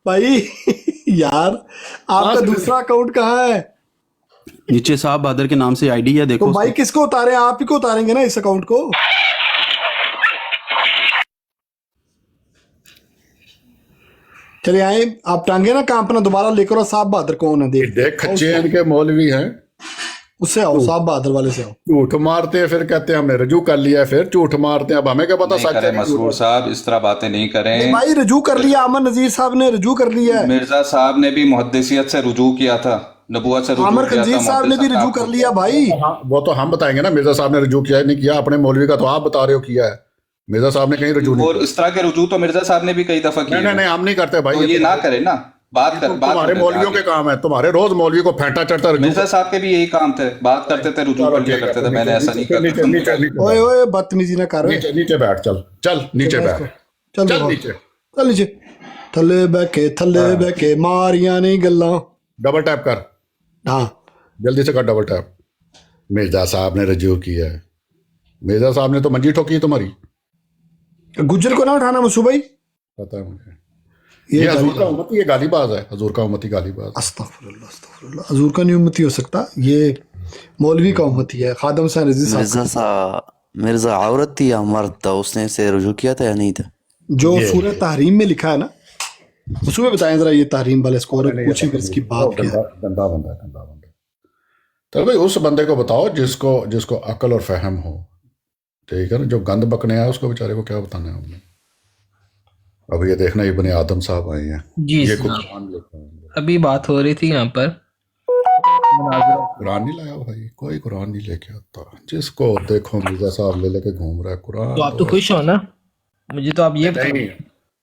भाई यार आपका दूसरा अकाउंट कहाँ है? नीचे साहब बहादुर के नाम से आईडी है, देखो तो भाई किसको उतारे? आप ही को उतारेंगे ना इस अकाउंट को। चलिए आए, आप टांगे ना काम अपना दोबारा लेकर आओ। साहब बहादुर कौन है देख। देख खच्चे इनके मौलवी हैं, उससे आओ, साहब बहादुर वाले से आओ। झूठ मारते हैं फिर कहते हैं हमने रजू कर लिया है, फिर झूठ मारते हैं। अब हमें क्या पता नहीं सच करें है कि झूठ मसरूर है। साहब, इस तरह बातें नहीं करें। नहीं भाई रजू कर लिया, आमर नजीर साहब ने रजू कर लिया है। मिर्जा साहब ने भी मुहद्दिसियत से रुजू किया था, नबुवत से रुजू आमर किया खंजीर था। साहब ने भी रजू कर लिया भाई। वो तो हम बताएंगे ना मिर्जा साहब ने रजू किया है नहीं किया। अपने मौलवी का तो आप बता रहे हो किया है, मिर्जा साहब ने कहीं रजू नहीं और इस तरह के रुजू तो मिर्जा साहब ने भी कई दफा किए नहीं हैं। नहीं हम नहीं करते भाई। तो ये ना करें ना, बात कर बात तुम्हारे कर मौलवियों के काम है, तुम्हारे रोज मौलवी को फेंटा चढ़ता रजू। मिर्जा साहब के भी यही काम थे, बात करते थे, रुजू कर लिया करते थे। मैंने ऐसा नहीं नीचे करता। नीचे नीचे ओए ओए बदतमीजी ना कर। नीचे नीचे बैठ, चल चल नीचे बैठ, चल चल देखो, नीचे चल नीचे। थल्ले बैके मारियां नहीं गल्ला। डबल टैप कर, हाँ जल्दी से कर डबल टैप। मिर्जा साहब ने रजू किया है। मिर्जा साहब ने तो मंजी ठोकी है तुम्हारी, गुज्जर को ना उठाना मसू भाई। पता है मुझे। ये हजूर का उम्मती, ये गालीबाज है, हजूर का उम्मती गालीबाज। अस्तगफुरुल्लाह अस्तगफुरुल्लाह। हजूर का नहीं उम्मती हो सकता, ये मौलवी का उम्मती है। खादम हुसैन रजी साहब मिर्जा औरत थी या मर्द था, उसने से रुजू किया था या नहीं था? जो सूरह तहरीम में लिखा है ना, उसमें बताएं जरा ये तहरीम वाले स्कोर पूछें फिर इसकी बात क्या है। गंदा बंदा है, गंदा बंदा। तो भाई उस बंदे को बताओ जिसको जिसको अकल और फहम हो, ठीक है ना। जो गंद बकने आया उसको बेचारे को क्या बताना है हमने। अब ये देखना, ये बने आदम साहब आए हैं, जी ये जनाब। कुरान लेकर आएंगे। अभी बात हो रही थी यहाँ पर कुरान नहीं लाया भाई, कोई कुरान नहीं लेके आता। जिसको देखो मिर्जा साहब ले लेके घूम रहा है कुरान। तो आप तो खुश हो ना? मुझे तो आप ये नहीं,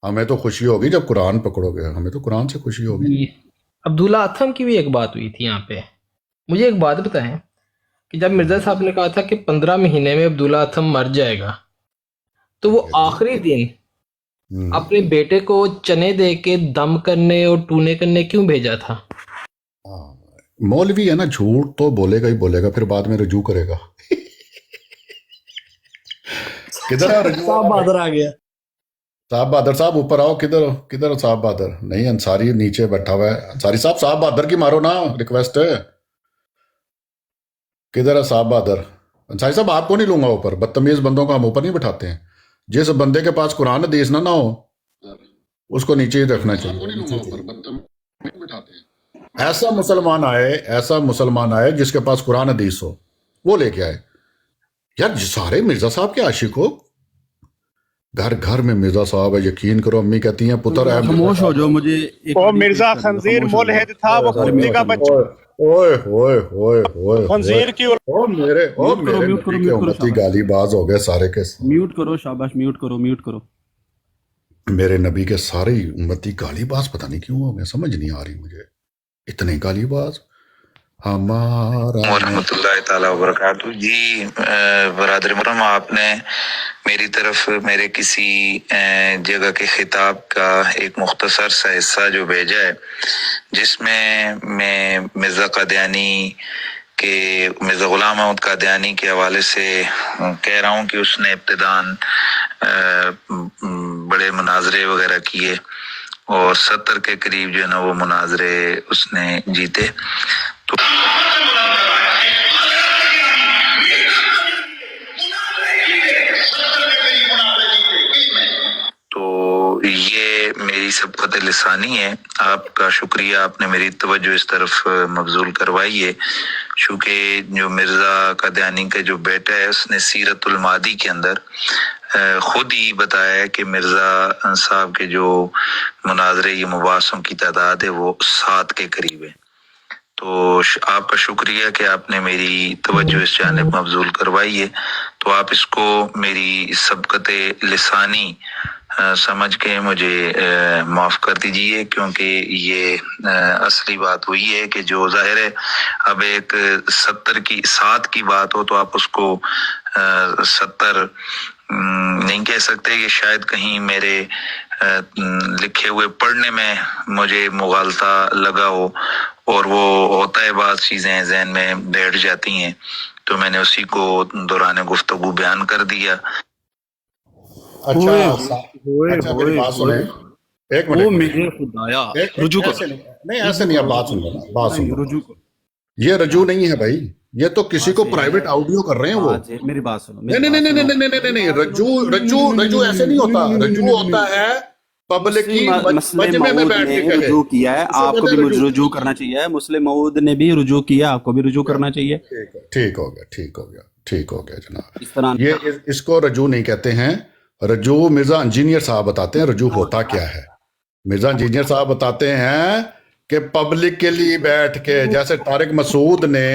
हमें तो खुशी होगी जब कुरान पकड़ोगे, हमें तो कुरान से खुशी होगी। ये अब्दुल्ला अथम की भी एक बात हुई थी यहाँ पे। मुझे एक बात बताएं कि जब मिर्जा साहब ने कहा था कि 15 महीने में अब्दुल्ला अथम मर जाएगा, तो वो आखिरी दिन अपने बेटे को चने दे के दम करने और टूने करने क्यों भेजा था? मौलवी है ना, झूठ तो बोलेगा ही बोलेगा, फिर बाद में रजू करेगा। किधर है रजू? साहब बहादुर आ गया। साहब बहादुर साहब ऊपर आओ। किधर किधर साहब बहादुर? नहीं, अंसारी नीचे बैठा हुआ है। अंसारी साहब, साहब बहादुर की मारो ना, रिक्वेस्ट है। किधर है साहब बहादुर? अंसारी साहब आपको नहीं लूंगा ऊपर, बदतमीज बंदों को हम ऊपर नहीं बैठाते हैं। जिस बंदे के पास कुरान हदीस ना हो उसको नीचे ही रखना चाहिए। ऐसा मुसलमान आए जिसके पास कुरान हदीस हो, वो लेके आए। यार सारे मिर्जा साहब के आशिक हो, घर घर में मिर्जा साहब है। यकीन करो, अम्मी कहती हैं पुत्र है। खामोश हो जाओ। मुझे वो मिर्जा खंजीर मुलहिद था, वो कुत्ते का बच्चा। ओए ओए ओए ओए खंजीर की ओ मेरे म्यूट करो, नबी के उम्मती गालीबाज हो गए सारे के सारे। म्यूट करो, शाबाश, म्यूट करो। मेरे नबी के सारे उम्मती गालीबाज पता नहीं क्यों हो गए, समझ नहीं आ रही मुझे। इतने गालीबाज हमारा। रहमतुल्लाहि ताला वबरकातुहू। जी बरादर मुहर्रम, आपने मेरी तरफ मेरे किसी जगह के खिताब का एक मुख्तसर सा हिस्सा जो भेजा है, जिसमें मैं मिर्ज़ा कादियानी के मिर्ज़ा ग़ुलाम अहमद कादियानी के हवाले से कह रहा हूँ कि उसने इब्तिदान बड़े मुनाजरे वगैरह किए और 70 के करीब जो है ना वो मुनाजरे उसने जीते। तो ये मेरी सबकत लिसानी है। आपका शुक्रिया, आपने मेरी तवज्जो इस तरफ मबजूल करवाई है। चूँकि जो मिर्ज़ा कादियानी का जो बेटा है, उसने सीरतुल मादी के अंदर खुद ही बताया है कि मिर्ज़ा साहब के जो मुनाजरे ये मुबासों की तादाद है वो 7 के करीब है। तो आपका शुक्रिया कि आपने मेरी तवज्जो इस जानिब मबजूल करवाई है। तो आप इसको मेरी सबकत लिसानी समझ के मुझे माफ़ कर दीजिए, क्योंकि ये असली बात हुई है कि जो ज़ाहिर है अब एक 7 की बात हो तो आप उसको 70 नहीं कह सकते। ये शायद कहीं मेरे लिखे हुए पढ़ने में मुझे मुगालता लगा हो, और वो होता है बात चीज़ें जहन में बैठ जाती हैं, तो मैंने उसी को दौरान गुफ्तगू बयान कर दिया। अच्छा मेरी बात सुने, एक मिनट, वो एक मिनट। मेरे खुदाया रुजू ऐसे करो, नहीं, ऐसे नहीं, आप बात सुन लो ना, बात सुन लो। रुजू करो। ये रजू नहीं है भाई, ये तो किसी को प्राइवेट ऑडियो कर रहे हैं वो। आज मेरी बात सुनो, नहीं नहीं नहीं नहीं नहीं नहीं नहीं, रजू रजू रजू ऐसे नहीं होता। रजू होता है पब्लिक की मुस्लिम मजमे में मऊद बैठ ने के कहे। रुजू किया है, उसे आपको कहते भी हैं रुजू करना चाहिए। मुस्लिम मऊद ने भी रुजू किया, आपको भी रुजू करना चाहिए। ठीक हो गया, ठीक हो गया, ठीक हो गया जनाब। इस तरह ये इसको रजू नहीं कहते हैं। रजू मिर्जा इंजीनियर साहब बताते हैं रजू होता क्या है। मिर्जा इंजीनियर साहब बताते हैं कि पब्लिक के लिए बैठ के, जैसे तारिक मसूद ने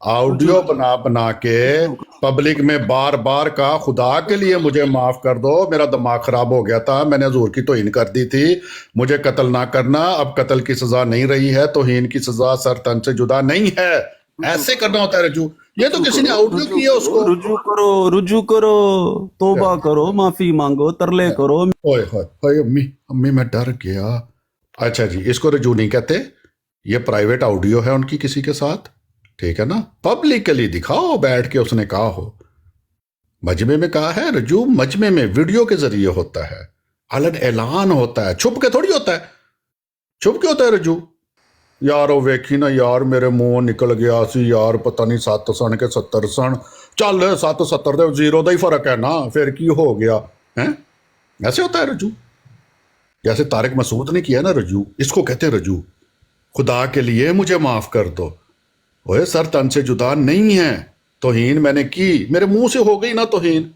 ऑडियो बना बना के पब्लिक में बार बार का खुदा के लिए मुझे माफ कर दो, मेरा दिमाग खराब हो गया था, मैंने हुजूर की तौहीन कर दी थी, मुझे कत्ल ना करना, अब कत्ल की सजा नहीं रही है, तौहीन की सजा सर तन से जुदा नहीं है। ऐसे करना होता है रजू। ये तो किसी ने ऑडियो किया उसको। रुजू करो, तौबा करो, माफी मांगो, तरले करो। ओए होए होए, अम्मी अम्मी मैं डर गया। अच्छा जी, इसको रजू नहीं कहते, ये प्राइवेट ऑडियो है उनकी किसी के साथ, ठीक है ना। पब्लिकली दिखाओ बैठ के, उसने कहा हो। मजमे में कहा है रजू, मजमे में वीडियो के जरिए होता है, अलग ऐलान होता है, छुप के थोड़ी होता है। छुप के होता है रजू। यार वो वेखी ना यार, मेरे मुंह निकल गया सी यार, पता नहीं 7 सन के 70 सन, चल 7 70 दे 0 का ही फर्क है ना, फिर की हो गया है। ऐसे होता है रजू। जैसे तारिक मसूद ने किया ना रजू, इसको कहते हैं रजू। खुदा के लिए मुझे माफ कर दो, ओए सर तन से जुदा नहीं है, तौहीन मैंने की, मेरे मुंह से हो गई ना तौहीन,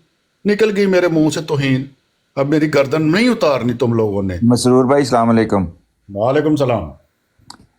निकल गई मेरे मुंह से तौहीन, अब मेरी गर्दन नहीं उतारनी तुम लोगों ने। मसरूर भाई अस्सलाम वालेकुम। वालेकुम सलाम।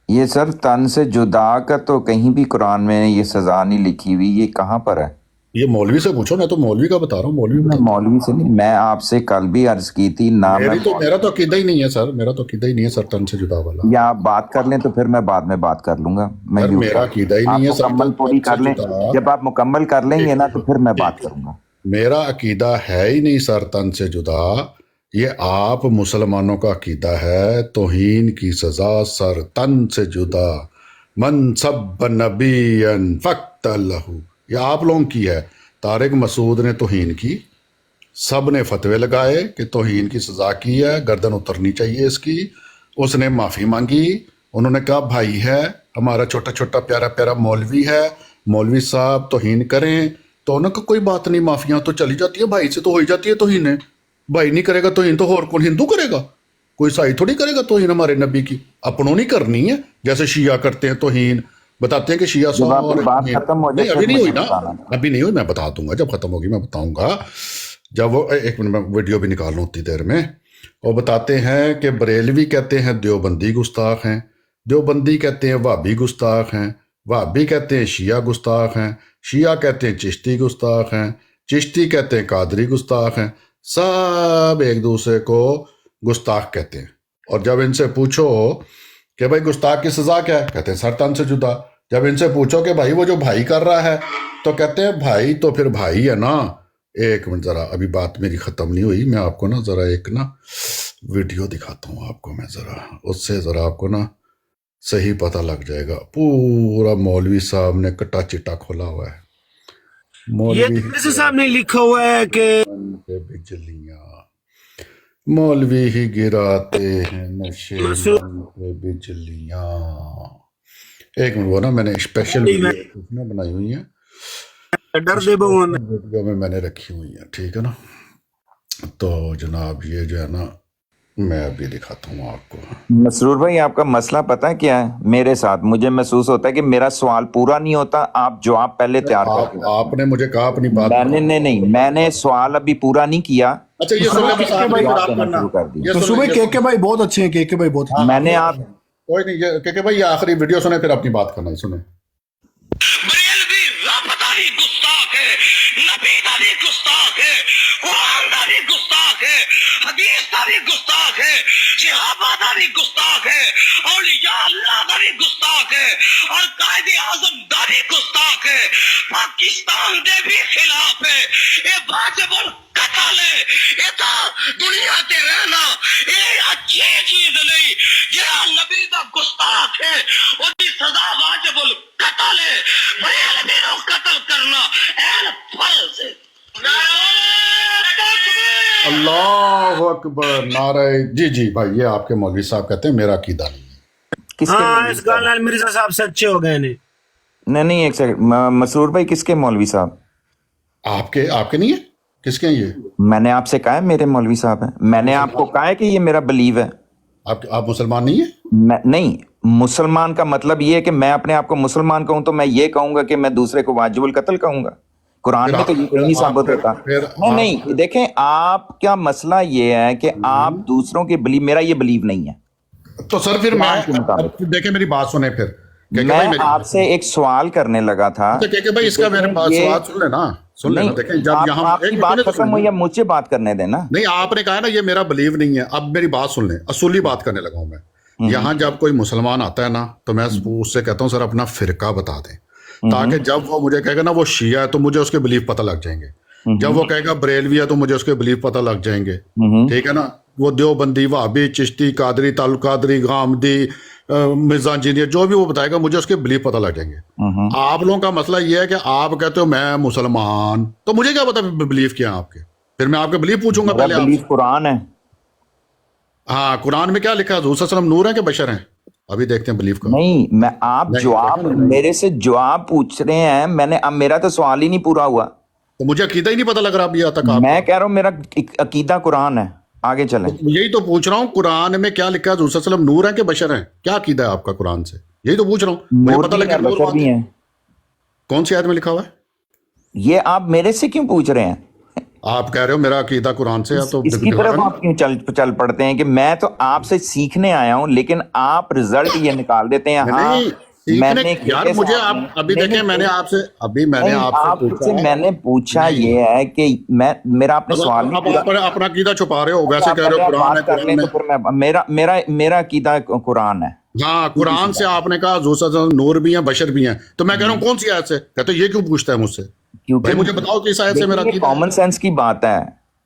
ये सर तन से जुदा का तो कहीं भी कुरान में ये सजा नहीं लिखी हुई, ये कहाँ पर है? ये मौलवी से पूछो, मैं तो मौलवी का बता रहा हूँ। मौलवी मैं मौलवी से नहीं, मैं आपसे कल भी अर्ज की थी ना। मेरा तो अकीदा ही नहीं है सर, मेरा तो अकीदा ही नहीं है सर तन से जुदा वाला। या आप बात कर लें तो फिर मैं बाद में बात कर लूंगा। मैं सर मेरा अकीदा ही नहीं है सर, मुकम्मल पूरी कर लें, जब आप मुकम्मल कर लेंगे ना तो फिर मैं बात करूंगा। मेरा अकीदा है ही नहीं सर तन से जुदा, ये आप मुसलमानों का अकीदा है। तौहीन की सजा सर तन से जुदा, मन सब नबीयन फक्तलहु, ये आप लोगों की है। तारिक मसूद ने तौहीन की, सब ने फतवे लगाए कि तौहीन की सजा की है, गर्दन उतरनी चाहिए इसकी। उसने माफ़ी मांगी, उन्होंने कहा भाई है हमारा, छोटा छोटा प्यारा प्यारा मौलवी है, मौलवी साहब तौहीन करें, तो उन्होंने कहा कोई बात नहीं, माफियाँ तो चली जाती है, भाई से तो हो ही जाती है तौहीन। भाई नहीं करेगा तौहीन तो और कौन हिंदू करेगा, कोई ईसाई थोड़ी करेगा तौहीन हमारे नबी की, अपनों नहीं करनी है। जैसे शिया करते हैं तौहीन, बताते हैं कि शिया सौ और नहीं, अभी नहीं हुई ना, अभी नहीं हुई, मैं बता दूंगा जब खत्म होगी, मैं बताऊंगा जब वो। एक मिनट में वीडियो भी निकाल लूँ उतनी देर में। वो बताते हैं कि बरेलवी कहते हैं देवबंदी गुस्ताख हैं, देवबंदी कहते हैं वहाबी गुस्ताख हैं, वहाबी कहते हैं शिया गुस्ताख हैं, शिया कहते हैं चिश्ती गुस्ताख हैं, चिश्ती कहते हैं कादरी गुस्ताख हैं, सब एक दूसरे को गुस्ताख कहते हैं। और जब इनसे पूछो कि भाई गुस्ताख की सजा क्या है, कहते हैं सर तन से जुदा। जब इनसे पूछो कि भाई वो जो भाई कर रहा है, तो कहते हैं भाई तो फिर भाई है ना। एक मिनट ज़रा, अभी बात मेरी ख़त्म नहीं हुई, मैं आपको ना ज़रा एक ना वीडियो दिखाता हूँ आपको मैं ज़रा, उससे ज़रा आपको ना सही पता लग जाएगा। पूरा मौलवी साहब ने कट्टा चिट्टा खोला हुआ है। मौलवी साहब ने लिखा हुआ है कि बिजलियाँ मौलवी ही गिराते हैं नशे पे बिजलियाँ। एक मिनट, वो ना मैंने स्पेशल वीडियो बनाई हुई है, डर दे वीडियो में मैंने रखी हुई है, ठीक है ना। तो जनाब ये जो है ना, मैं अभी दिखाता हूँ आपको। मसरूर भाई आपका मसला पता है क्या है? मेरे साथ मुझे महसूस होता है कि मेरा सवाल पूरा नहीं होता, आप जवाब पहले तैयार करते हो। आपने मुझे कहा अपनी बात, नहीं, मैंने सवाल अभी पूरा नहीं किया। अच्छा ये सुन ले, तो सुबह केके भाई बहुत अच्छे हैं, केके भाई बहुत। मैंने आप कोई नहीं, केके भाई ये आखिरी वीडियो सुने फिर अपनी बात करना, सुने। बरेलवी रब्बदारी गुस्ताख है, नबीदारी गुस्ताख है, कुरानदारी गुस्ताख है, हदीसदारी गुस्ताख है, सहाबादारी गुस्ताख है, औलिया अल्लाहदारी गुस्ताख है, और कायदे आज़मदारी गुस्ताख है। पाकिस्तान दे भी खिलाफ है, ये वाजिबुल कत्ल है, ये तो दुनिया ते रहना ये अच्छी चीज नहीं। जेड़ा नबी दा गुस्ताख है उसकी सजा वाजिबुल कत्ल है, बरेलवी नु कत्ल करना ऐन फर्ज है। अल्लाह अकबर नारे। जी जी भाई, ये आपके मौलवी साहब कहते हैं मेरा अकीदा नहीं है। किसके हाँ मौलवी इस गल नाल मिर्जा साहब सच्चे हो गए ने। नहीं एक सेकंड, मसरूर भाई किसके मौलवी साहब? आपके आपके नहीं है? किसके हैं ये? मैंने आपसे कहा है मेरे मौलवी साहब हैं। मैंने आपको कहा है कि ये मेरा बिलीव है। आप मुसलमान नहीं है? नहीं, मुसलमान का मतलब ये है कि मैं अपने आप को मुसलमान कहूं तो मैं ये कहूंगा कि मैं दूसरे को वाजिबुल कत्ल कहूंगा? कुरान में तो ये कहीं नहीं साबित होता। नहीं देखें, आपका मसला ये है कि आप दूसरों के बिलीव, मेरा ये बिलीव नहीं है। तो सर फिर मैं देखे, मेरी बात सुने फिर। मैं आपसे एक सवाल करने लगा था। तो भाई इसका मेरे पास सवाल सुन लेना। देखें जब यहाँ आपकी बात खत्म हुई है, मुझे बात करने देना। नहीं, आपने कहा ना ये मेरा बिलीव नहीं है। अब मेरी बात सुन लें, असूली बात करने लगा हूं मैं। यहाँ जब कोई मुसलमान आता है ना, तो मैं उससे कहता हूँ सर अपना फिरका बता दें, ताकि जब वो मुझे कहेगा ना वो शिया है तो मुझे उसके बिलीव पता लग जाएंगे। जब वो कहेगा बरेलवी है तो मुझे उसके बिलीव पता लग जाएंगे। ठीक है ना? वो देवबंदी, वहाबी, चिश्ती, कादरी, तालुक कादरी, गामदी, मिर्जा इंजीनियर, जो भी वो बताएगा मुझे उसके बिलीव पता लग जाएंगे। आप लोगों का मसला ये है कि आप कहते हो मैं मुसलमान, तो मुझे क्या पता बिलीव किया आपके? फिर मैं आपके बिलीव पूछूंगा पहले। बिलीव कुरान है। हाँ, कुरान में क्या लिखा है? हुज़ूर सल्लल्लाहु अलैहि वसल्लम नूर है कि बशर हैं? अभी देखते हैं बिलीव करो। नहीं, मैं आप जवाब मेरे से जवाब पूछ रहे हैं। मैंने, अब मेरा तो सवाल ही नहीं पूरा हुआ। तो मुझे अकीदा ही नहीं पता लग रहा अभी तक। मैं कह रहा हूँ मेरा अकीदा कुरान है। आगे चलें। तो यही तो पूछ रहा हूँ, कुरान में क्या लिखा है? हुज़ूर सल्लल्लाहु अलैहि वसल्लम नूर है कि बशर हैं? क्या अकीदा है आपका कुरान से? यही तो पूछ रहा हूँ, मुझे पता लगे। बशर भी हैं। कौन सी आयत में लिखा हुआ है? ये आप मेरे से क्यों पूछ रहे हैं? आप कह रहे हो मेरा अकीदा कुरान से, तो इसकी तरफ आप क्यों चल पड़ते हैं कि मैं तो आपसे सीखने आया हूं, लेकिन आप रिजल्ट ये निकाल देते हैं। हाँ, मैंने यार मुझे आप अभी देखें, मैंने मैंने पूछा ये है कि मैं मेरा आपने सवाल अपना अकीदा छुपा रहे हो, वैसे कह रहे हो कुरान है। मेरा अकीदा कुरान है। हाँ, कुरान से आपने कहा नूर भी हैं बशर भी हैं, तो मैं कह रहा हूँ कौन सी आयत से? कहते ये क्यों पूछता है मुझसे? क्योंकि मुझे बताओ किस आयत से मेरा कॉमन सेंस की बात है।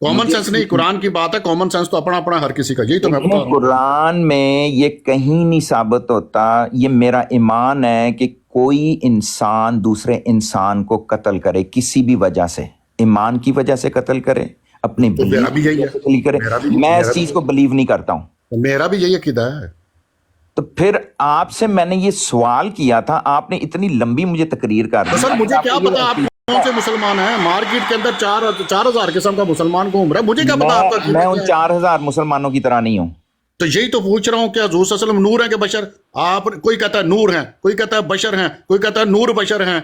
कॉमन सेंस नहीं, कुरान की बात है। कॉमन सेंस तो अपना अपना हर किसी का, यही तो मैं बता रहा हूं। कुरान में ये कहीं नहीं साबित होता। ये मेरा ईमान है कि कोई इंसान दूसरे इंसान को कत्ल करे किसी भी वजह से, ईमान की वजह से कत्ल करे, अपने बिलीव करे। मैं इस चीज को बिलीव नहीं करता हूँ। मेरा भी यही अकीदा है। तो फिर आपसे मैंने ये सवाल किया था, आपने इतनी लंबी मुझे तकरीर कर दी। सर मुझे क्या पता आप कौन से मुसलमान हैं? मार्केट के अंदर 4,000 किस्म का मुसलमान घूम रहा है, मुझे क्या पता आपका? मैं उन 4,000 मुसलमानों की तरह नहीं हूं। तो यही तो पूछ रहा हूँ, क्या हुज़ूर सल्लल्लाहु अलैहि वसल्लम नूर है कि बशर? आप कोई कहता है नूर है, कोई कहता है बशर हैं, कोई कहता है नूर बशर हैं,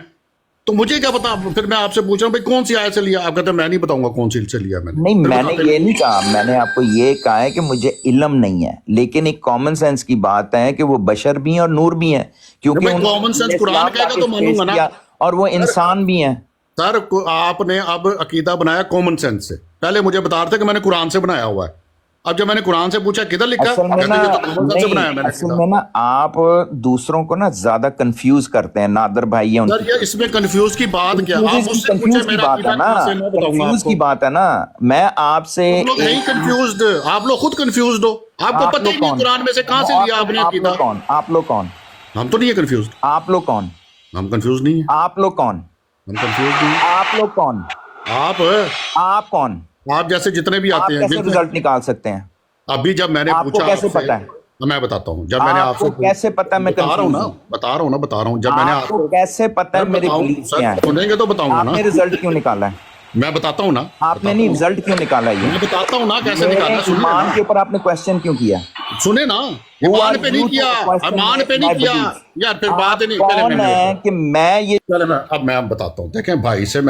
तो मुझे क्या पता? फिर मैं आपसे पूछ रहा हूँ भाई कौन सी आयत से लिया? आप कहते हैं मैं नहीं बताऊंगा कौन सी से लिया मैंने। नहीं, मैंने ये नहीं कहा। मैंने आपको ये कहा है कि मुझे इल्म नहीं है, लेकिन एक कॉमन सेंस की बात है कि वो बशर भी हैं और नूर भी हैं, क्योंकि कॉमन सेंस कुरान कहेगा तो मानूंगा ना। और वो इंसान भी हैं। सर आपने अब अकीदा बनाया कॉमन सेंस से, पहले मुझे बता रहे थे कि मैंने कुरान से बनाया हुआ है। अब जब मैंने कुरान से पूछा किधर लिखा, असल में ना आप दूसरों को ना ज्यादा कंफ्यूज करते हैं। नादर भाई है सर, ये इसमें कंफ्यूज की बात क्या? कंफ्यूज की बात है ना, कंफ्यूज की बात है ना। मैं आपसे नहीं कंफ्यूज्ड, आप लोग खुद कंफ्यूज्ड हो। आपको पता ही नहीं कुरान में से कहां से लिया आपने अकीदा। आप लोग कौन? हम तो नहीं है कंफ्यूज। आप लोग कौन? हम कंफ्यूज नहीं है। आप लोग कौन? हम कंफ्यूज नहीं। आप लोग कौन? आप कौन? आप जैसे जितने भी आते हैं कैसे रिजल्ट निकाल सकते हैं? अभी जब मैंने पूछा कैसे पता है? मैं बताता हूँ। जब मैंने आपसे कैसे पता है? मैं बता रहा हूँ जब मैंने आपको कैसे पता है मेरे बिलीफ क्या है? सुनेंगे तो बताऊंगा ना। आपने रिजल्ट क्यों निकाला है? मैं बताता हूँ ना। आपने नहीं, रिजल्ट क्यों निकाला है? मैं बताता हूँ ना कैसे निकाला। ईमान के ऊपर आपने क्वेश्चन क्यों किया? सुने ना, ईमान पे नहीं किया, ईमान पे नहीं किया यार, फिर बात नहीं। कौन है कि मैं ये अब मैं बताता हूँ। देखें, भाई से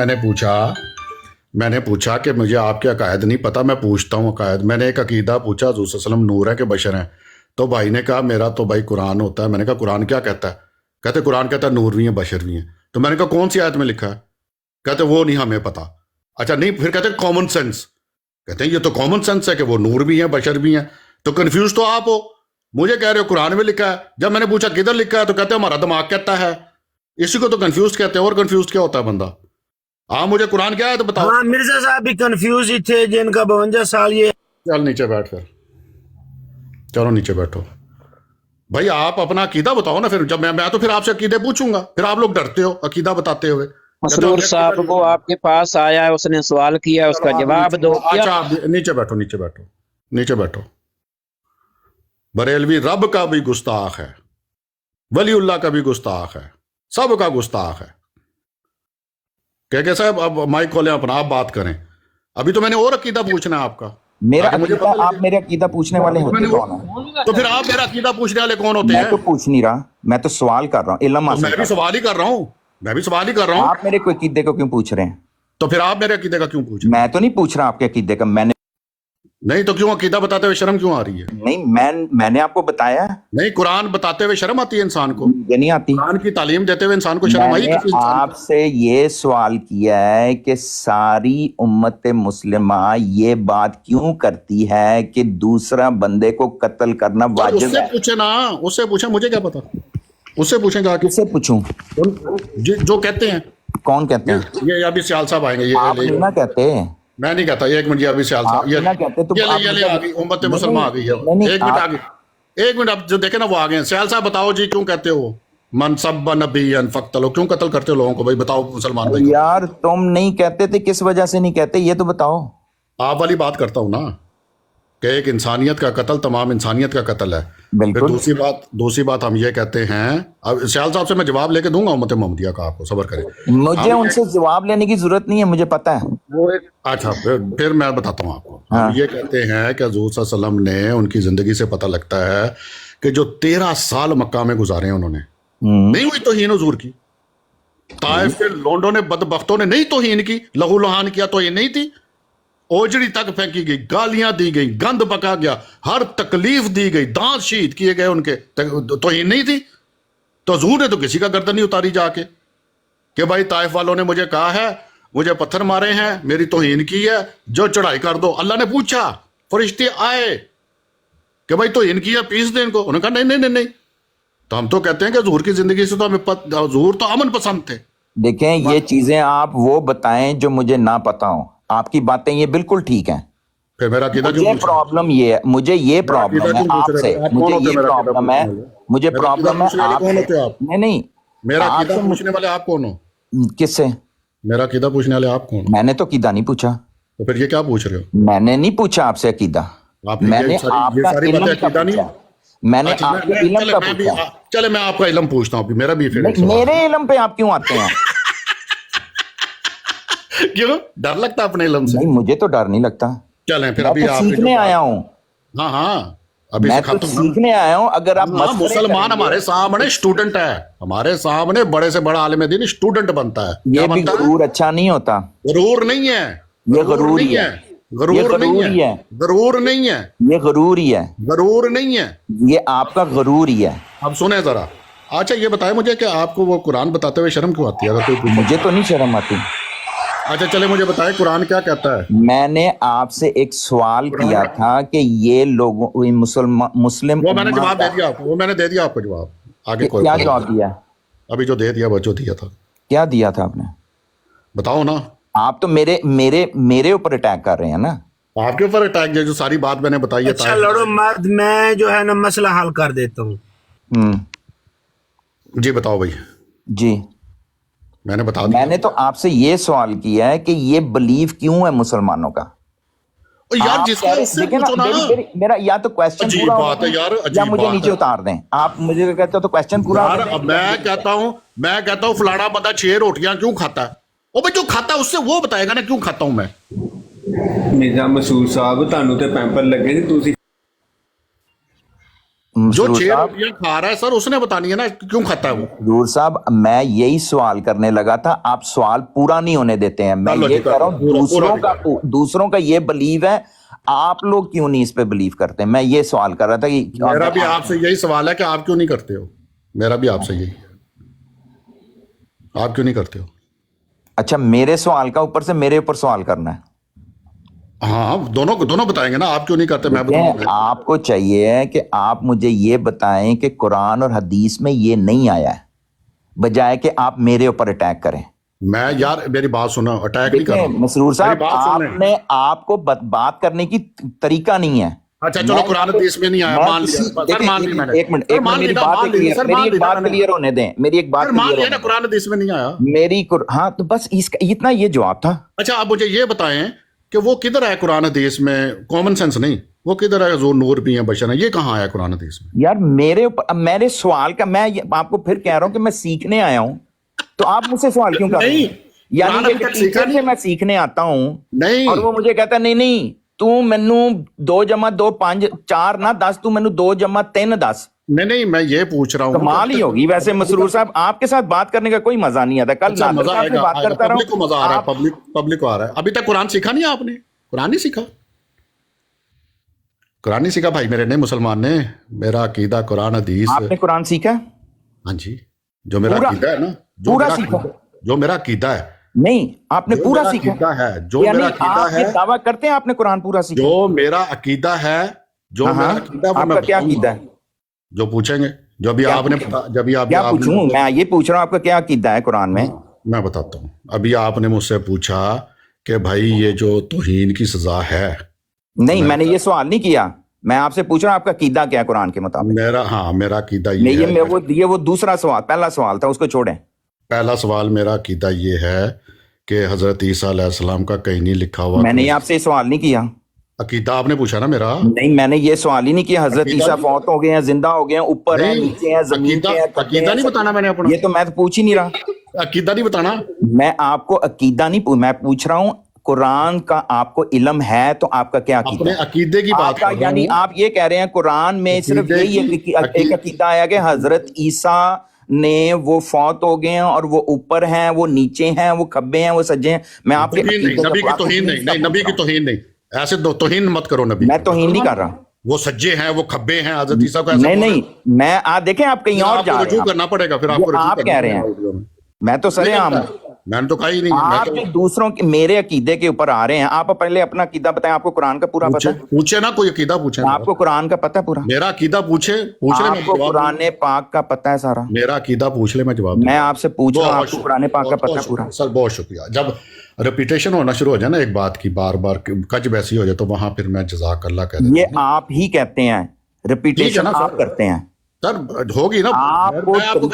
मैंने पूछा कि मुझे आपके अकायद नहीं पता, मैं पूछता हूँ अकायद। मैंने एक अकीदा पूछा हुज़ूर सल्लल्लाहु अलैहि वसल्लम नूर है कि बशर हैं, तो भाई ने कहा मेरा तो भाई कुरान होता है। मैंने कहा कुरान क्या कहता है? कहते कुरान कहता है नूर भी हैं बशर भी हैं। तो मैंने कहा कौन सी आयत में लिखा है? कहते वो नहीं हमें पता। अच्छा नहीं, फिर कहते कॉमन सेंस। कहते हैं ये तो कॉमन सेंस है कि वो नूर भी हैं बशर भी हैं। तो कंफ्यूज तो आप हो। मुझे कह रहे हो कुरान में लिखा है, जब मैंने पूछा किधर लिखा है तो कहते हैं हमारा दिमाग कहता है। इसी को तो कंफ्यूज कहते हैं। और कंफ्यूज क्या होता है बंदा? आप मुझे कुरान क्या है तो बताओ। हाँ, मिर्जा साहब भी कंफ्यूज ही थे, जिनका 52 साल ये। चल नीचे बैठ, फिर चलो नीचे बैठो भाई। आप अपना अकीदा बताओ ना। फिर जब मैं तो फिर आपसे अकीदे पूछूंगा, फिर आप लोग डरते हो अकीदा बताते हुए। मसरूर साहब को आपके पास आया है, उसने सवाल किया है, उसका जवाब दो। अच्छा आप नीचे बैठो, नीचे बैठो, नीचे बैठो। बरेलवी रब का भी गुस्ताख है, वलीउल्लाह का भी गुस्ताख है, सबका गुस्ताख है। क्या साहब अब माइक खोलें अपना, आप बात करें। अभी तो मैंने और अकीदा पूछना है आपका। मेरा अकीदा, आप मेरे अकीदा पूछने वाले होते कौन है? तो फिर आप मेरा अकीदा पूछने वाले कौन होते हैं? मैं तो पूछ नहीं रहा, मैं तो सवाल कर रहा हूँ, इल्म हासिल मैं भी सवाल ही कर रहा हूँ, मैं भी सवाल ही कर रहा हूँ। आप मेरे कोई अकीदे को क्यों पूछ रहे हैं? तो फिर आप मेरे अकीदे का क्यों पूछ रहे हैं? मैं तो नहीं पूछ रहा आपके अकीदे का, मैंने नहीं तो क्यों अकीदा बताते हुए शर्म क्यों आ रही है? नहीं, मैंने आपको बताया नहीं, कुरान बताते हुए शर्म आती है इंसान को? ये नहीं आती। कुरान की तालीम देते हुए इंसान को शर्म आई? मैंने आपसे ये सवाल किया है कि सारी उम्मत मुस्लिमा ये बात क्यों करती है कि दूसरा बंदे को कत्ल करना वाजिब उससे है? पूछे ना, उससे पूछे, मुझे क्या पता, उससे पूछे जाके। किससे पूछूं? जो कहते हैं। कौन कहते हैं? ये अभी सियाल साहब आएंगे। आप नहीं ना कहते। मैं नहीं कहता, एक मिनट, ये अभी सियाल साहब ये ना कहते तो ये आ गई उम्मत मुसलमान आ गई है। एक मिनट आ गई, एक मिनट, आप जो देखे ना वो आ गए। सियाल साहब बताओ जी, क्यों कहते हो मन सब नबीयन फक्तलो, क्यों कत्ल करते हो लोगों को भाई? बताओ मुसलमान भाई। यार तुम नहीं कहते थे, किस वजह से नहीं कहते ये तो बताओ। आप वाली बात करता हूँ ना कि एक इंसानियत का कत्ल तमाम इंसानियत का कत्ल है। फिर दूसरी बात हम ये कहते हैं, अब सियाल साहब से मैं जवाब लेके दूंगा उम्मत मोहम्मदिया का, आपको सब्र करें। मुझे उनसे जवाब लेने की जरूरत नहीं है, मुझे पता है वो एक। अच्छा फिर मैं बताता हूँ आपको। हम ये कहते हैं कि हज़ूर सल्लल्लाहु अलैहि वसल्लम ने, उनकी जिंदगी से पता लगता है कि जो 13 साल मक्का में गुजारे हैं उन्होंने, नहीं हुई तौहीन हुजूर की। ताइफ के लोंडों ने, बदबख्तों ने नहीं तौहीन की, लहू लुहान किया तो ये नहीं थी। ओजड़ी तक फेंकी गई, गालियां दी गई, गंद बका गया, हर तकलीफ दी गई, दांत शहीद किए गए उनके, तो ये नहीं थी। तो हजूर ने तो किसी का गर्दन नहीं उतारी जाके कि भाई ताइफ वालों ने मुझे कहा है, मुझे पत्थर मारे हैं, मेरी तौहीन की है, जो चढ़ाई कर दो। अल्लाह ने पूछा, फरिश्ते आए कि भाई तौहीन की है, पीस दे इनको। उन्होंने कहा नहीं नहीं नहीं नहीं। तो हम तो कहते हैं कि हजूर की जिंदगी से तो हमें हजूर तो अमन पसंद थे। देखें, ये चीजें आप वो बताएं जो मुझे ना पता हो। आपकी बातें ये बिल्कुल ठीक हैं। फिर मेरा अकीदा क्यों? मुझे प्रॉब्लम ये है, मुझे ये प्रॉब्लम है आपसे, मुझे ये प्रॉब्लम है, मुझे प्रॉब्लम है आपसे। नहीं, मेरा अकीदा पूछने वाले आप कौन हो? किससे? मेरा अकीदा पूछने वाले आप कौन हो? मैंने तो अकीदा नहीं पूछा। तो फिर ये क्या पूछ रहे हो? मैंने नहीं पूछा आपसे अकीदा, मैंने आपका इल्म का पूछा। मैंने आपके इल्म का पूछा। चले मैं आपका इल्म पूछता हूँ, मेरा भी। मेरे इल्म पे आप क्यों आते हैं? क्यों डर लगता अपने इल्म से? नहीं, मुझे तो डर नहीं लगता। चलें फिर, अभी आप सीखने आया हूँ। हाँ हाँ, अभी मैं तो सीखने आया हूँ। अगर आप मुसलमान हमारे सामने स्टूडेंट है, हमारे सामने बड़े से बड़ा आलिम दीन स्टूडेंट बनता है। ये भी गरूर अच्छा नहीं होता। गरूर नहीं है, ये गरूर ही है, गरूर नहीं है, गरूर नहीं है, ये गरूर ही है, गरूर नहीं है, ये आपका गरूर ही है। अब सुने जरा। अच्छा ये बताए मुझे कि आपको वो कुरान बताते हुए शर्म क्यों आती है? अगर कोई मुझे तो नहीं शर्म आती। अच्छा चले मुझे बताएं कुरान क्या कहता है। मैंने आपसे एक सवाल किया था कि ये लोगों मुस्लिम वो मैंने जवाब दे दिया आपको, वो मैंने दे दिया आपको जवाब। आगे कोई क्या जवाब दिया? अभी जो दे दिया, बच्चों दिया था। क्या दिया था आपने? बताओ ना। आप तो मेरे ऊपर अटैक कर रहे हैं ना। आपके ऊपर अटैक, जो सारी बात मैंने बताई है। अच्छा लड़ो मर्द, मैं जो है ना मसला हल कर देता हूँ। जी बताओ भाई। जी मैंने बता दिया। मैंने तो आपसे ये सवाल किया है कि ये बिलीव क्यों है मुसलमानों का? यार जिसका देखिए ना, मेरा या तो क्वेश्चन पूरा बात है यार, या मुझे नीचे उतार दें। आप मुझे कहते हो तो क्वेश्चन पूरा। अब मैं कहता हूँ फलाना बंदा 6 रोटियां क्यों खाता है? ओ भाई जो खाता है उससे वो बताएगा ना क्यों खाता हूं मैं। मिर्जा मसूर साहब तानू ते पैंपर लगे जी, तुसी जो 6 रोटियां खा रहा है सर उसने बतानी है ना क्यों खाता है वो। दूर साहब, मैं यही सवाल करने लगा था, आप सवाल पूरा नहीं होने देते हैं। मैं ये कह रहा हूँ दूसरों का ये बिलीव है, आप लोग क्यों नहीं इस पे बिलीव करते? मैं ये सवाल कर रहा था कि मेरा भी आपसे यही सवाल है कि आप क्यों नहीं करते हो। मेरा भी आपसे यही है, आप क्यों नहीं करते हो? अच्छा, मेरे सवाल का ऊपर से मेरे ऊपर सवाल करना है। हाँ दोनों बताएंगे ना। आप क्यों नहीं करते मैं बताऊंगा। आपको चाहिए कि आप मुझे ये बताएं कि कुरान और हदीस में ये नहीं आया है, बजाय कि आप मेरे ऊपर अटैक करें। मैं यार मेरी बात सुनो, अटैक नहीं कर रहा। मसरूर साहब, आपको बात करने की तरीका नहीं है। अच्छा चलो कुरान हदीस में नहीं आया, मान लिया सर, मान ली मैंने। एक मिनट मेरी बात क्लियर होने दें, मेरी एक बात मान लिया ना, कुरान हदीस में नहीं आया हाँ तो बस इसका इतना ये जवाब था। अच्छा आप मुझे ये बताएं कि वो किधर है कुरान हदीस में, कॉमन सेंस नहीं, वो किधर है जो नूर भी है बशर है, ये कहाँ आया कुरान हदीस में? यार मेरे सवाल का मैं आपको फिर कह रहा हूँ कि मैं सीखने आया हूँ, तो आप मुझसे सवाल क्यों कर रहे हैं? यानी कि टीचर से मैं सीखने आता हूँ नहीं, और वो मुझे कहता नहीं तू मैनू 2 + 2 5 4 ना 10, तू मैनू 2 + 3 10। नहीं मैं ये पूछ रहा हूँ, कमाल ही होगी वैसे मसरूर साहब, आपके साथ बात करने का कोई मजा नहीं आता। कल अच्छा, मजा आएगा, बात करता रहा, पब्लिक को मजा आ रहा है, पब्लिक को आ रहा है। अभी तक कुरान सीखा नहीं आपने? कुरान नहीं सीखा, कुरान नहीं सीखा भाई मेरे ने, मुसलमान ने। मेरा अकीदा कुरान हदीस। आपने कुरान सीखा? हाँ जी, जो मेरा अकीदा है ना, जो मेरा अकीदा है। नहीं आपने पूरा सीखा है, जो मेरा अकीदा है, दावा करते हैं आपने कुरान पूरा सीखा? जो मेरा अकीदा है, जो मेरा अकीदा, आपका क्या अकीदा है? जो पूछेंगे, जो अभी आपने जब आप क्या पूछूं? मैं ये पूछ रहा हूँ आपका क्या अकीदा है कुरान में? मैं बताता हूँ। अभी आपने मुझसे पूछा कि भाई ये जो तौहीन की सजा है, नहीं मैंने ये सवाल नहीं किया, मैं आपसे पूछ रहा हूँ आपका अकीदा क्या है कुरान के मुताबिक? मेरा अकीदा ये है। ये वो दूसरा सवाल, पहला सवाल था, उसको छोड़ें। पहला सवाल मेरा अकीदा ये है कि हजरत ईसा अलैहिस्सलाम का कहीं नहीं लिखा हुआ। मैंने आपसे सवाल नहीं किया, अकीदा आपने पूछा ना मेरा। नहीं मैंने ये सवाल ही नहीं किया हजरत ईसा फौत हो गए हैं, जिंदा हो गए हैं, ऊपर है, नीचे है, जमीन पे है। अकीदा नहीं बताना मैंने अपना, ये तो मैं तो पूछ ही नहीं रहा। अकीदा नहीं बताना, मैं आपको अकीदा नहीं मैं पूछ रहा हूँ कुरान का आपको इल्म है तो आपका क्या अकीदा? अपने अकीदे की बात कर, यानी आप ये कह रहे हैं कुरान में सिर्फ यही एक अकीदा आया कि हजरत ईसा ने वो फौत हो गए हैं और वो ऊपर हैं, वो नीचे हैं, वो खब्बे हैं, वो सज्जे हैं। मैं आपके नबी की तौहीन नहीं, नबी की तौहीन नहीं, ऐसे तौहीन मत करो नबी। मैं तौहीन नहीं कर रहा। वो सज्जे हैं, वो खब्बे हैं, हजरत ईसा को नहीं मैं देखें आप कहीं और जा रहे हैं, करना पड़ेगा फिर आपको। आप कह रहे हैं मैं तो सरेआम, मैंने तो कहा ही नहीं। आप जो दूसरों के मेरे अकीदे के ऊपर आ रहे हैं, आप पहले अपना अकीदा बताएं। आपको कुरान का पूरा पता है? पूछे ना, कोई अकीदा पूछे। आपको कुरान का पता है पूरा? मेरा अकीदा पूछ ले, आपको कुरान पाक का पता है सारा? मेरा अकीदा पूछ ले, मैं जवाब। मैं आपसे पूछ रहा हूँ आपको कुरान पाक का पता है पूरा? सर बहुत शुक्रिया। जब रिपीटेशन होना शुरू हो जाए ना एक बात की, बार बार कच बैसी हो जाए, तो वहां फिर मैं जज़ाकल्लाह कह देता हूं। ये आप ही कहते हैं, रिपीटेशन आप करते हैं सर, होगी ना। आपको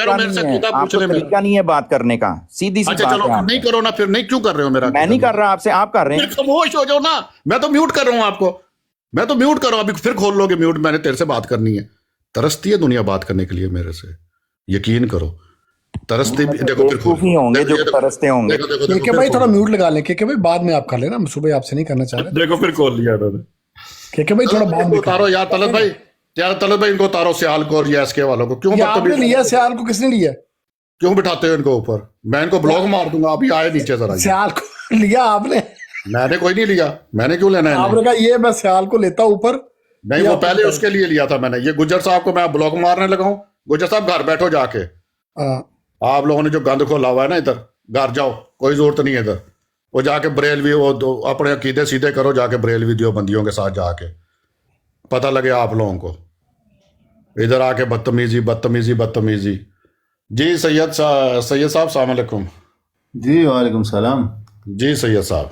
तरीका नहीं है बात करने का, सीधी सी अच्छा चलो नहीं करो ना, फिर नहीं क्यों कर रहे हो? मेरा मैं नहीं कर रहा आपसे, आप कर रहे हैं। खामोश हो जाओ ना, मैं तो म्यूट कर रहा हूँ आपको, मैं तो म्यूट कर रहा हूँ। अभी फिर खोल लोगे म्यूट, मैंने तेरे से बात करनी है। तरसती है दुनिया बात करने के लिए मेरे से, यकीन करो। तरसती देखो, फिर होंगे जो तरसते होंगे। के भाई थोड़ा म्यूट लगा लें, के भाई बाद में आप कर लेना, सुबह आपसे नहीं करना चाह रहे। देखो फिर खोल लिया उन्होंने। के भाई थोड़ा बाद में उतारो यार तलत भाई, इनको उतारो, सियाल को और एसके वालों को। क्यों आपने लिया? सियाल को किसने लिया? क्यों बिठाते हो इनको ऊपर? मैं इनको ब्लॉक मार दूंगा। अभी आए नीचे जरा। सियाल को लिया आपने? मैंने कोई नहीं लिया, मैंने क्यों लेना है? आपने कहा ये मैं सियाल को लेता ऊपर। नहीं, वो पहले उसके लिए लिया था मैंने। ये गुज्जर साहब को मैं ब्लॉक मारने लगा हूँ। गुज्जर साहब घर बैठो जाके, आप लोगों ने जो गंद खोला हुआ है ना, इधर घर जाओ, कोई जरूरत नहीं है इधर। वो जाके बरेलवी, वो अपने अकीदे सीधे करो जाके बरेलवी देवबंदियों के साथ जाके, पता लगे आप लोगों को। इधर आके बदतमीजी बदतमीजी बदतमीजी। जी सैयद साहब अस्सलाम वालेकुम। जी वालेकुम सलाम। जी सैयद साहब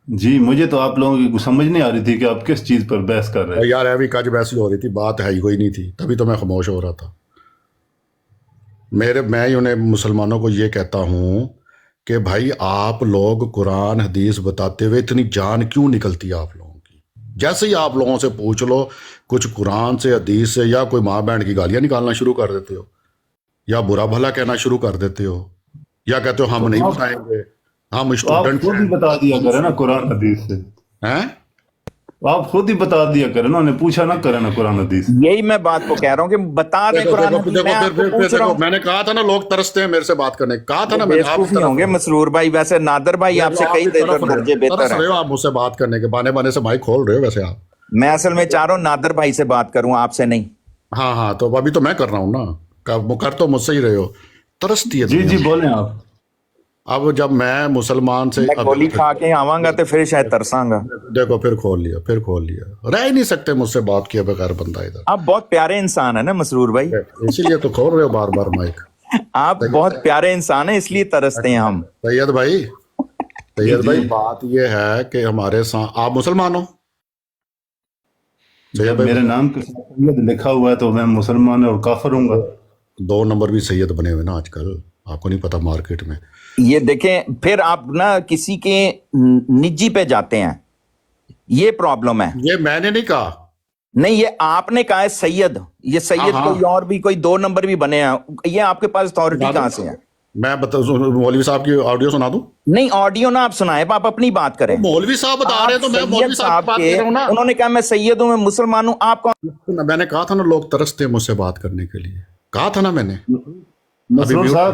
जी, मुझे तो आप लोगों की समझ नहीं आ रही थी कि आप किस चीज़ पर बहस कर रहे हैं। यार अभी कज बहस हो रही थी, बात है ही कोई नहीं थी, तभी तो मैं खामोश हो रहा था। मैं उन्हें मुसलमानों को ये कहता हूँ कि भाई आप लोग कुरान हदीस बताते हुए इतनी जान क्यों निकलती है आप लोगों की? जैसे ही आप लोगों से पूछ लो कुछ कुरान से, हदीस से, या कोई माँ बहन की गालियाँ निकालना शुरू कर देते हो, या बुरा भला कहना शुरू कर देते हो, या कहते हो हम नहीं बताएंगे, हम स्टूडेंट। खुद ही बता दिया करें ना कुरान हदीस से, हैं? आप खुद ही बता दिया करें ना, उन्हें पूछा ना करें ना कुरान हदीस। यही मैं बात को कह रहा हूँ कि बता दें कुरान हदीस। देखो मैंने कहा था ना लोग तरसते हैं मेरे से बात करने, कहा था ना मैंने। होंगे मसरूर भाई, वैसे नादर भाई आपसे कई दर्जे बेहतर है। आप मुझसे बात करने के बहाने से माइक खोल रहे हो वैसे आप। मैं असल में चाह रहा हूँ नादर भाई से बात करूँ, आपसे नहीं। हाँ, तो अभी तो मैं कर रहा हूँ ना, कर तो मुझसे ही रहे हो। तरसती है जी बोले आप। अब जब मैं मुसलमान से गोली खा के आवांगा तो फिर शायद तरसांगा। देखो फिर खोल लिया। रह ही नहीं सकते मुझसे बात किए बगैर बंदा इधर। आप बहुत प्यारे इंसान है ना मसरूर भाई, इसीलिए तो खोल रहे हो बार बार माइक। आप बहुत प्यारे इंसान है, इसलिए तरसते हैं हम। सैयद भाई बात ये है कि हमारे साथ आप मुसलमान हो? जब मेरे नाम के साथ सैयद लिखा हुआ है तो मैं मुसलमान और काफिर हूँगा। 2 नंबर भी सैयद बने हुए ना आजकल, आपको नहीं पता मार्केट में। ये देखें, फिर आप ना किसी के निजी पे जाते हैं, ये प्रॉब्लम है। ये मैंने नहीं कहा, नहीं, ये आपने कहा है सैयद। ये सैयद कोई और भी कोई 2 नंबर भी बने हैं, ये आपके पास अथॉरिटी कहाँ से है? मैं बता, मौलवी साहब की ऑडियो सुना दूं? नहीं, ऑडियो ना आप सुनाए, आप अपनी बात करें। मौलवी साहब बता रहे हैं तो मैं मौलवी साहब की बात कर रहा हूं ना। उन्होंने कहा मैं सैयद हूं, मैं मुसलमान हूं, आप कौन? मैंने कहा था ना लोग तरसते हैं मुझसे बात करने के लिए, कहा था ना मैंने। मसरूर साहब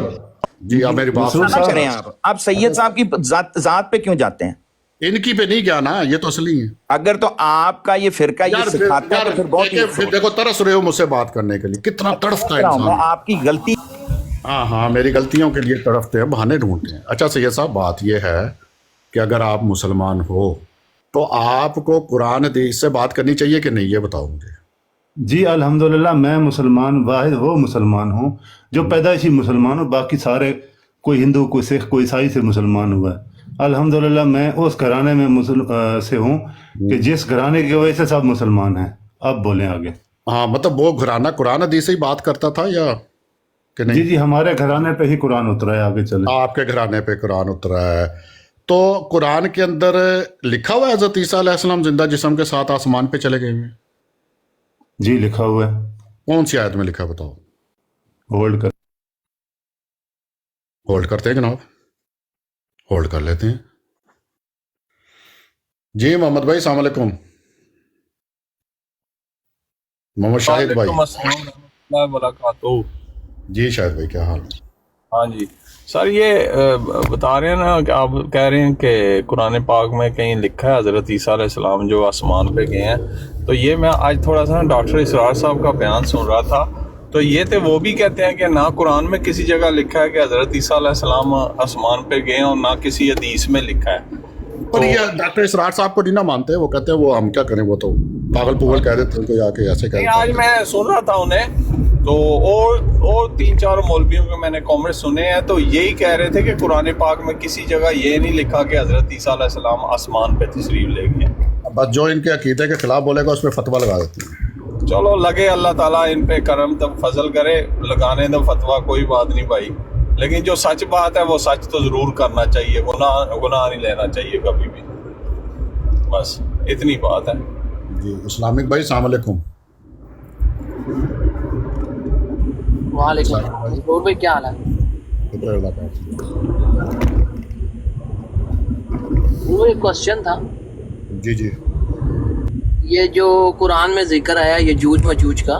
जी, आप मेरी बात करें। आप सैयद साहब की जात पे क्यों जाते हैं? इनकी पे नहीं गया ना, ये तो असली है। अगर तो आपका ये फिरका ये सिखाता है तो फिर बहुत फिर देखो तरस रहे हो मुझसे बात करने के लिए, कितना तड़फता है इंसान। आपकी गलती। हाँ, मेरी गलतियों के लिए तड़फते हैं, बहाने ढूंढते हैं। अच्छा सैयद साहब, बात ये है कि अगर आप मुसलमान हो तो आपको कुरान हदीस से बात करनी चाहिए कि नहीं, ये बताओ मुझे। जी अल्हम्दुलिल्लाह, मैं मुसलमान वाहिद वो मुसलमान हूँ जो पैदाइशी मुसलमान हूँ, बाकी सारे कोई हिंदू, कोई सिख, कोई ईसाई से मुसलमान हुआ है। अल्हम्दुलिल्लाह मैं उस घराने में से हूँ कि जिस घराने की वजह से सब मुसलमान हैं। अब बोलें आगे। हाँ, मतलब वो घराना कुरान हदीस से ही बात करता था या कि नहीं? जी, हमारे घराने पे ही कुरान उतरा है। आगे चले। आपके घराने पे कुरान उतरा है, तो कुरान के अंदर लिखा हुआ है हज़रत ईसा अलैहिस्सलाम जिंदा जिस्म के साथ आसमान पे चले गए हुए? जी लिखा हुआ है। कौन सी आयत में लिखा है बताओ? होल्ड करते हैं जनाब, होल्ड कर लेते हैं। जी मोहम्मद भाई, अस्सलाम वालेकुम। मोहम्मद शाहिद भाई। जी शाहिद भाई, क्या हाल है? हाँ जी सर, ये बता रहे हैं ना कि आप कह रहे हैं कि कुरान पाक में कहीं लिखा है हज़रत ईसा अलैहिस्सलाम जो आसमान पे गए हैं। तो ये मैं आज थोड़ा सा डॉक्टर इसरार साहब का बयान सुन रहा था, तो ये तो वो भी कहते हैं कि ना कुरान में किसी जगह लिखा है कि हज़रत ईसा अलैहिस्सलाम आसमान पे गए और ना किसी हदीस में लिखा है। और ये डॉक्टर इसरार साहब को नहीं ना मानते, वो कहते हैं वो हम क्या करें, वो तो पागल पुगल कह देते हैं, कोई आके ऐसे कह देते हैं। आज मैं सुन रहा था उन्हें, तो और 3-4 मौलवियों के मैंने कमेंट सुने हैं, तो यही कह रहे थे कि कुरान पाक में किसी जगह ये नहीं लिखा कि हज़रत ईसा अलैहिस्सलाम आसमान पे तशरीफ ले गए। बस जो इनके अकीदे के खिलाफ बोलेगा उस पर फतवा लगा देते हैं। चलो लगे, अल्लाह ताला इन पे करम तब फजल करे, लगाने दो फतवा, कोई बात नहीं भाई, लेकिन जो सच बात है वो सच तो जरूर करना चाहिए, गुनाह नहीं लेना चाहिए कभी भी, बस इतनी बात है। जी इस्लामिक भाई, अस्सलाम वालेकुम। वालेकुम भाई, क्या हाल है? वो एक क्वेश्चन था। जी, ये जो कुरान में जिक्र आया यजूज मजूज का,